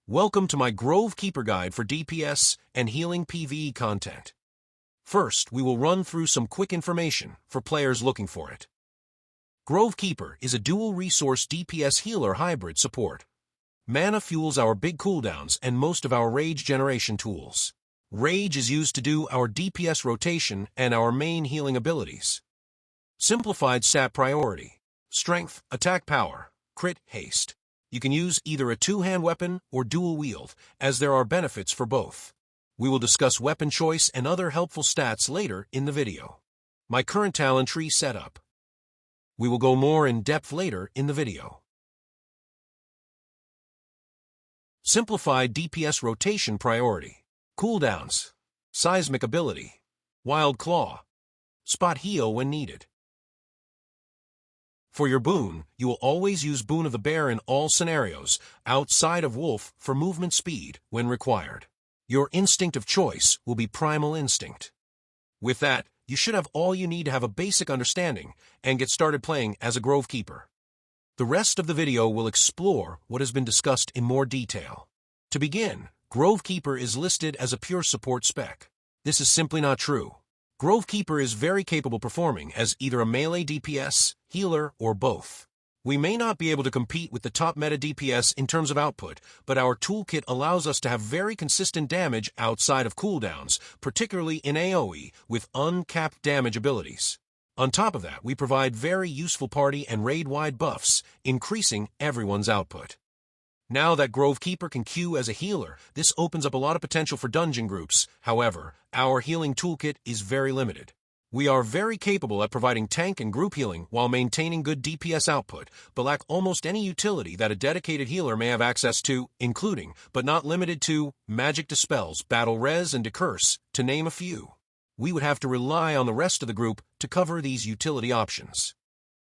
Welcome to my Grovekeeper guide for DPS and healing PvE content. First, we will run through some quick information for players looking for it. Grovekeeper is a dual-resource DPS healer hybrid support. Mana fuels our big cooldowns and most of our rage generation tools. Rage is used to do our DPS rotation and our main healing abilities. Simplified stat priority: strength, attack power, crit, haste. You can use either a two-hand weapon or dual wield, as there are benefits for both. We will discuss weapon choice and other helpful stats later in the video. My current talent tree setup. We will go more in depth later in the video. Simplified DPS rotation priority: cooldowns, seismic ability, wild claw, spot heal when needed. For your boon, you will always use Boon of the Bear in all scenarios, outside of Wolf for movement speed when required. Your instinct of choice will be Primal Instinct. With that, you should have all you need to have a basic understanding and get started playing as a Grovekeeper. The rest of the video will explore what has been discussed in more detail. To begin, Grovekeeper is listed as a pure support spec. This is simply not true. Grovekeeper is very capable performing as either a melee DPS, healer, or both. We may not be able to compete with the top meta DPS in terms of output, but our toolkit allows us to have very consistent damage outside of cooldowns, particularly in AoE, with uncapped damage abilities. On top of that, we provide very useful party and raid-wide buffs, increasing everyone's output. Now that Grovekeeper can queue as a healer, this opens up a lot of potential for dungeon groups. However, our healing toolkit is very limited. We are very capable at providing tank and group healing while maintaining good DPS output, but lack almost any utility that a dedicated healer may have access to, including, but not limited to, magic dispels, battle res, and decurse, to name a few. We would have to rely on the rest of the group to cover these utility options.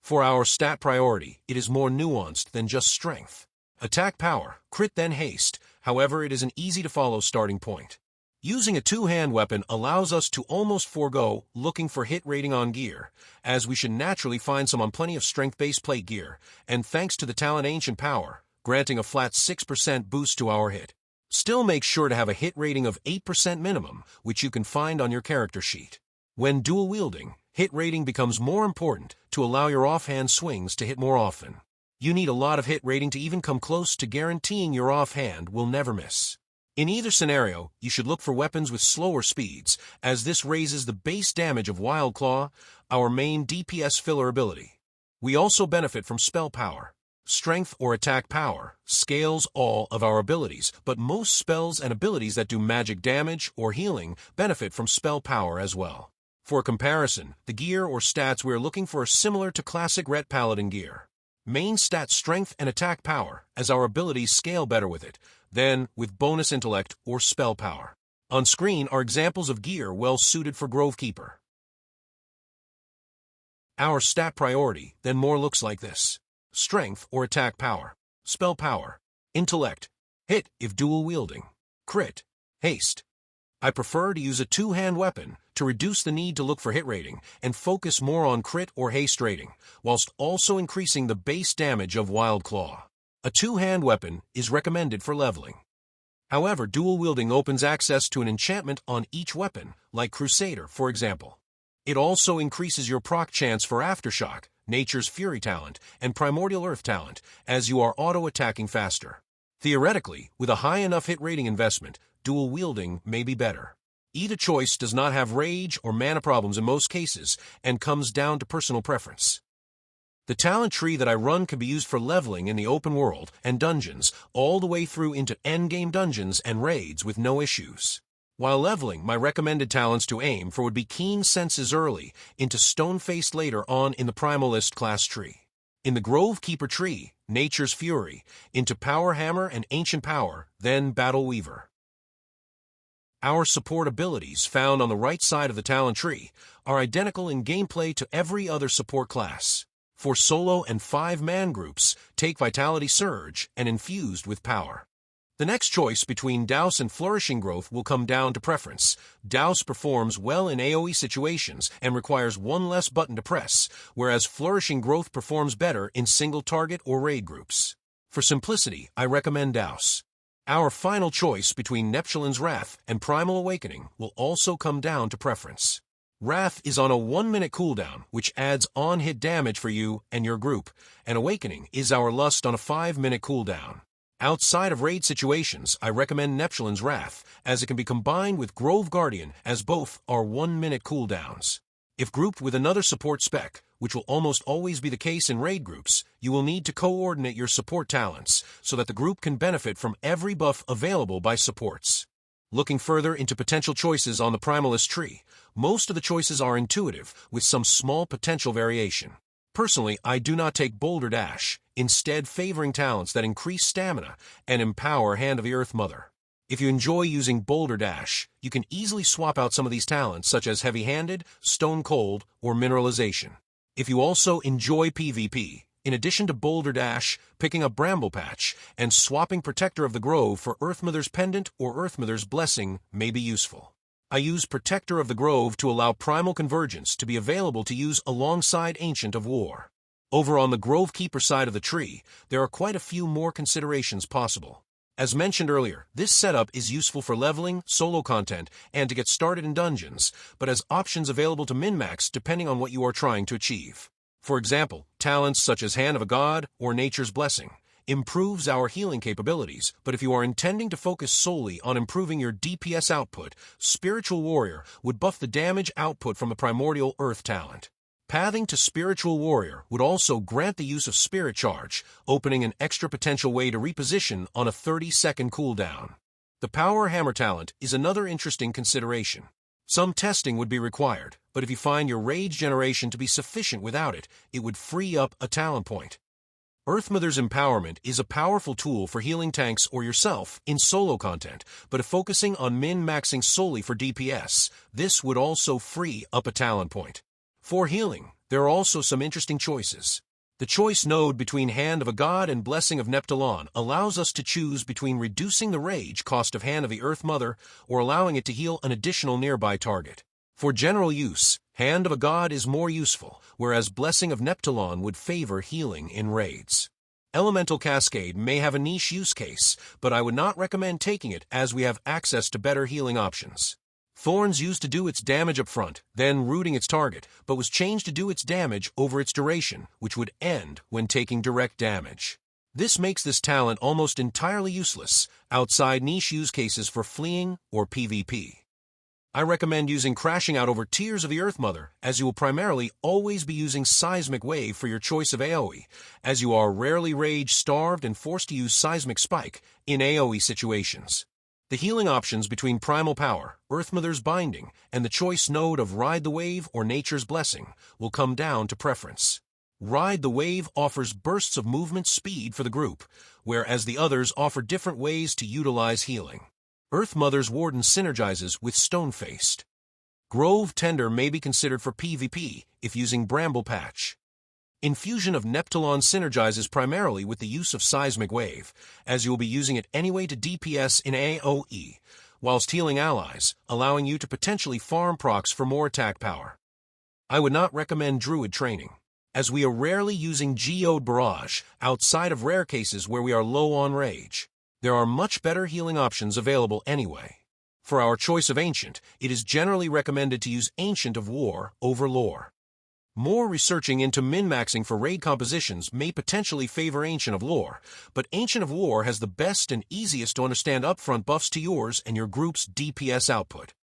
For our stat priority, it is more nuanced than just strength. Attack power, crit then haste, however it is an easy-to-follow starting point. Using a two-hand weapon allows us to almost forego looking for hit rating on gear, as we should naturally find some on plenty of strength-based plate gear, and thanks to the talent Ancient Power, granting a flat 6% boost to our hit. Still make sure to have a hit rating of 8% minimum, which you can find on your character sheet. When dual-wielding, hit rating becomes more important to allow your offhand swings to hit more often. You need a lot of hit rating to even come close to guaranteeing your offhand will never miss. In either scenario, you should look for weapons with slower speeds, as this raises the base damage of Wild Claw, our main DPS filler ability. We also benefit from spell power. Strength or attack power scales all of our abilities, but most spells and abilities that do magic damage or healing benefit from spell power as well. For comparison, the gear or stats we are looking for are similar to classic Ret Paladin gear. Main stat strength and attack power, as our abilities scale better with it, than with bonus intellect or spell power. On screen are examples of gear well suited for Grovekeeper. Our stat priority then more looks like this: strength or attack power, spell power, intellect, hit if dual wielding, crit, haste. I prefer to use a two-hand weapon to reduce the need to look for hit rating and focus more on crit or haste rating, whilst also increasing the base damage of Wild Claw. A two-hand weapon is recommended for leveling. However, dual-wielding opens access to an enchantment on each weapon, like Crusader, for example. It also increases your proc chance for Aftershock, Nature's Fury talent, and Primordial Earth talent, as you are auto-attacking faster. Theoretically, with a high enough hit rating investment, dual wielding may be better. Either choice does not have rage or mana problems in most cases and comes down to personal preference. The talent tree that I run can be used for leveling in the open world and dungeons all the way through into endgame dungeons and raids with no issues. While leveling, my recommended talents to aim for would be Keen Senses early, into Stone-Faced later on in the Primalist Class tree. In the Grovekeeper tree, Nature's Fury, into Power Hammer and Ancient Power, then Battle Weaver. Our support abilities, found on the right side of the talent tree, are identical in gameplay to every other support class. For solo and 5-man groups, take Vitality Surge and infused with power. The next choice between Douse and Flourishing Growth will come down to preference. Douse performs well in AoE situations and requires one less button to press, whereas Flourishing Growth performs better in single target or raid groups. For simplicity, I recommend Douse. Our final choice between Neptune's Wrath and Primal Awakening will also come down to preference. Wrath is on a 1-minute cooldown, which adds on-hit damage for you and your group, and Awakening is our Lust on a 5-minute cooldown. Outside of raid situations, I recommend Neptune's Wrath, as it can be combined with Grove Guardian, as both are 1-minute cooldowns. If grouped with another support spec, which will almost always be the case in raid groups, you will need to coordinate your support talents so that the group can benefit from every buff available by supports. Looking further into potential choices on the Primalist tree, most of the choices are intuitive, with some small potential variation. Personally, I do not take Boulder Dash, instead favoring talents that increase stamina and empower Hand of the Earth Mother. If you enjoy using Boulder Dash, you can easily swap out some of these talents such as Heavy-Handed, Stone Cold, or Mineralization. If you also enjoy PvP, in addition to Boulder Dash, picking up Bramble Patch and swapping Protector of the Grove for Earthmother's Pendant or Earthmother's Blessing may be useful. I use Protector of the Grove to allow Primal Convergence to be available to use alongside Ancient of War. Over on the Grovekeeper side of the tree, there are quite a few more considerations possible. As mentioned earlier, this setup is useful for leveling, solo content, and to get started in dungeons, but has options available to min-max depending on what you are trying to achieve. For example, talents such as Hand of a God or Nature's Blessing improves our healing capabilities, but if you are intending to focus solely on improving your DPS output, Spiritual Warrior would buff the damage output from the Primordial Earth talent. Pathing to Spiritual Warrior would also grant the use of Spirit Charge, opening an extra potential way to reposition on a 30-second cooldown. The Power Hammer talent is another interesting consideration. Some testing would be required, but if you find your rage generation to be sufficient without it, it would free up a talent point. Earthmother's Empowerment is a powerful tool for healing tanks or yourself in solo content, but if focusing on min-maxing solely for DPS, this would also free up a talent point. For healing, there are also some interesting choices. The choice node between Hand of a God and Blessing of Neptulon allows us to choose between reducing the rage cost of Hand of the Earth Mother or allowing it to heal an additional nearby target. For general use, Hand of a God is more useful, whereas Blessing of Neptulon would favor healing in raids. Elemental Cascade may have a niche use case, but I would not recommend taking it as we have access to better healing options. Thorns used to do its damage up front, then rooting its target, but was changed to do its damage over its duration, which would end when taking direct damage. This makes this talent almost entirely useless outside niche use cases for fleeing or PvP. I recommend using Crashing Out over Tears of the Earth Mother, as you will primarily always be using Seismic Wave for your choice of AoE, as you are rarely rage-starved and forced to use Seismic Spike in AoE situations. The healing options between Primal Power, Earthmother's Binding, and the choice node of Ride the Wave or Nature's Blessing will come down to preference. Ride the Wave offers bursts of movement speed for the group, whereas the others offer different ways to utilize healing. Earthmother's Warden synergizes with Stone-Faced. Grove Tender may be considered for PvP if using Bramble Patch. Infusion of Neptulon synergizes primarily with the use of Seismic Wave, as you will be using it anyway to DPS in AoE, whilst healing allies, allowing you to potentially farm procs for more attack power. I would not recommend Druid training, as we are rarely using Geode Barrage outside of rare cases where we are low on rage. There are much better healing options available anyway. For our choice of Ancient, it is generally recommended to use Ancient of War over Lore. More researching into min-maxing for raid compositions may potentially favor Ancient of Lore, but Ancient of War has the best and easiest to understand upfront buffs to yours and your group's DPS output.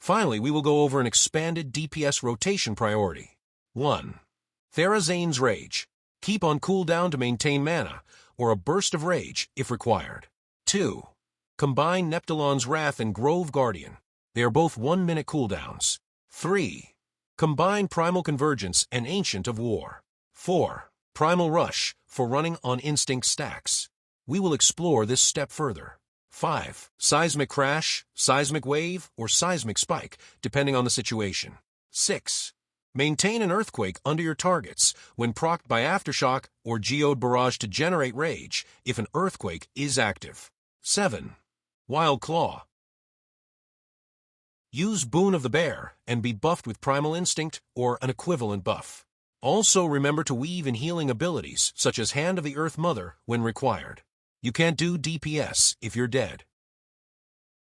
Finally, we will go over an expanded DPS rotation priority. 1. Therazane's Rage. Keep on cooldown to maintain mana, or a burst of rage if required. 2. Combine Neptulon's Wrath and Grove Guardian. They are both 1-minute cooldowns. 3. Combine Primal Convergence and Ancient of War. 4. Primal Rush for running on instinct stacks. We will explore this step further. 5. Seismic Crash, Seismic Wave, or Seismic Spike, depending on the situation. 6. Maintain an Earthquake under your targets when procced by Aftershock or Geode Barrage to generate rage if an Earthquake is active. 7. Wild Claw. Use Boon of the Bear and be buffed with Primal Instinct or an equivalent buff. Also remember to weave in healing abilities such as Hand of the Earth Mother when required. You can't do DPS if you're dead.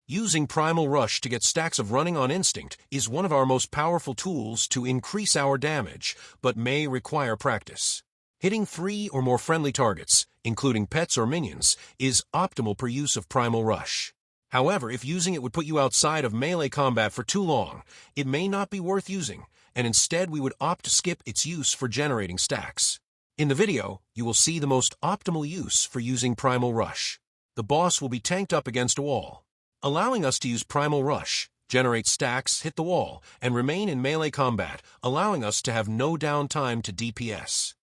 Using Primal Rush to get stacks of running on instinct is one of our most powerful tools to increase our damage, but may require practice. Hitting 3 or more friendly targets, including pets or minions, is optimal per use of Primal Rush. However, if using it would put you outside of melee combat for too long, it may not be worth using, and instead we would opt to skip its use for generating stacks. In the video, you will see the most optimal use for using Primal Rush. The boss will be tanked up against a wall, allowing us to use Primal Rush, generate stacks, hit the wall, and remain in melee combat, allowing us to have no downtime to DPS.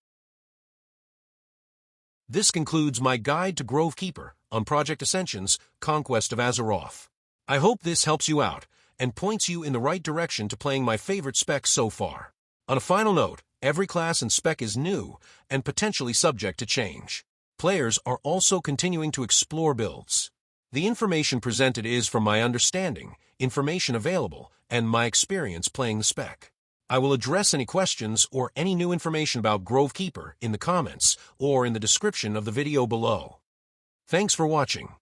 This concludes my guide to Grovekeeper on Project Ascension's Conquest of Azeroth. I hope this helps you out and points you in the right direction to playing my favorite spec so far. On a final note, every class and spec is new and potentially subject to change. Players are also continuing to explore builds. The information presented is from my understanding, information available, and my experience playing the spec. I will address any questions or any new information about Grovekeeper in the comments or in the description of the video below. Thanks for watching.